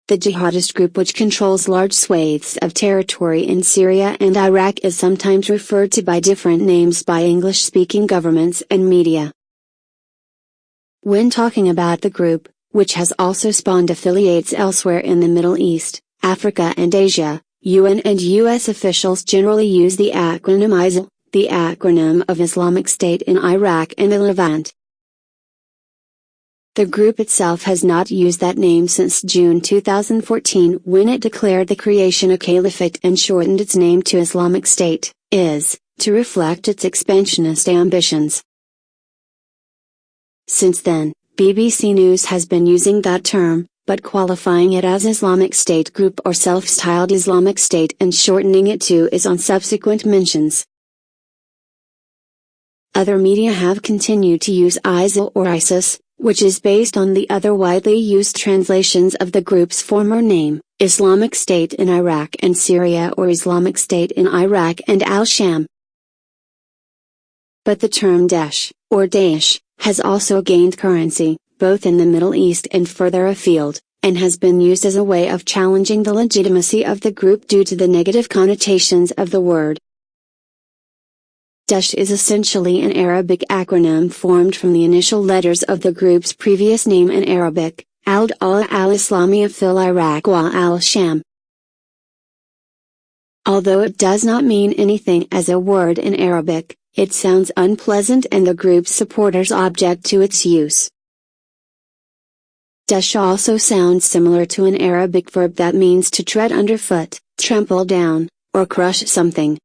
The jihadist group which controls large swathes of territory in Syria and Iraq is sometimes referred to by different names by English-speaking governments and media. When talking about the group, which has also spawned affiliates elsewhere in the Middle East, Africa and Asia, UN and US officials generally use the acronym Isil, the acronym of Islamic State in Iraq and the Levant. The group itself has not used that name since June 2014 when it declared the creation of caliphate and shortened its name to Islamic State, to reflect its expansionist ambitions. Since then, BBC News has been using that term, but qualifying it as Islamic State Group or self-styled Islamic State and shortening it to is on subsequent mentions. Other media have continued to use Isil or ISIS, which is based on the other widely used translations of the group's former name, Islamic State in Iraq and Syria or Islamic State in Iraq and al-Sham. But the term Daesh, or Daesh, has also gained currency, both in the Middle East and further afield, and has been used as a way of challenging the legitimacy of the group due to the negative connotations of the word. Daesh is essentially an Arabic acronym formed from the initial letters of the group's previous name in Arabic, al-Dawla al-Islamiyya fil Iraq wa al-Sham. Although it does not mean anything as a word in Arabic, it sounds unpleasant and the group's supporters object to its use. Daesh also sounds similar to an Arabic verb that means to tread underfoot, trample down, or crush something.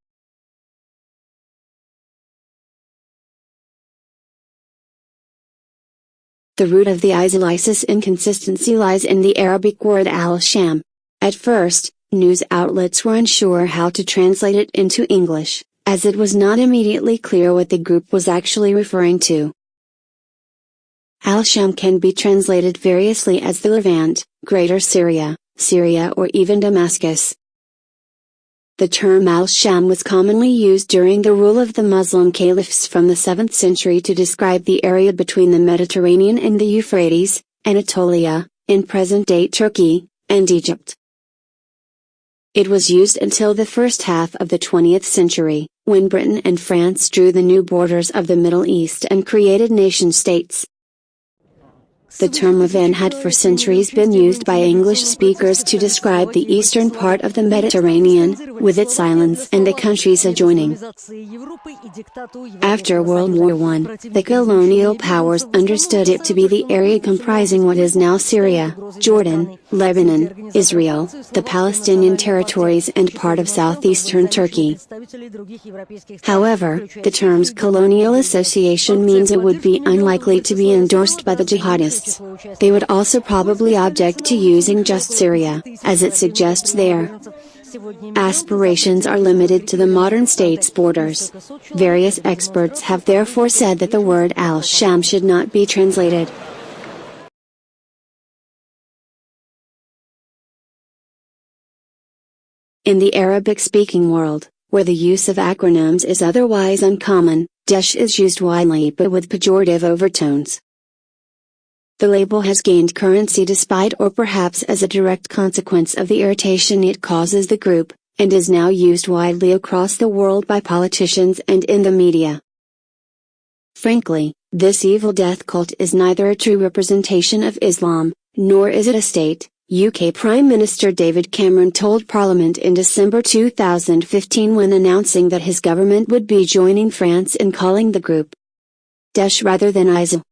The root of the Isil-ISIS inconsistency lies in the Arabic word al-Sham. At first, news outlets were unsure how to translate it into English, as it was not immediately clear what the group was actually referring to. Al-Sham can be translated variously as the Levant, Greater Syria, Syria or even Damascus. The term al-Sham was commonly used during the rule of the Muslim caliphs from the 7th century to describe the area between the Mediterranean and the Euphrates, Anatolia, in present-day Turkey, and Egypt. It was used until the first half of the 20th century, when Britain and France drew the new borders of the Middle East and created nation-states. The term Levant had for centuries been used by English speakers to describe the eastern part of the Mediterranean, with its islands and the countries adjoining. After World War I, the colonial powers understood it to be the area comprising what is now Syria, Jordan, Lebanon, Israel, the Palestinian territories and part of southeastern Turkey. However, the term's colonial association means it would be unlikely to be endorsed by the jihadists. They would also probably object to using just Syria, as it suggests their aspirations are limited to the modern state's borders. Various experts have therefore said that the word al-Sham should not be translated. In the Arabic-speaking world, where the use of acronyms is otherwise uncommon, Daesh is used widely but with pejorative overtones. The label has gained currency despite or perhaps as a direct consequence of the irritation it causes the group, and is now used widely across the world by politicians and in the media. Frankly, this evil death cult is neither a true representation of Islam, nor is it a state, UK Prime Minister David Cameron told Parliament in December 2015 when announcing that his government would be joining France in calling the group Daesh rather than Isil.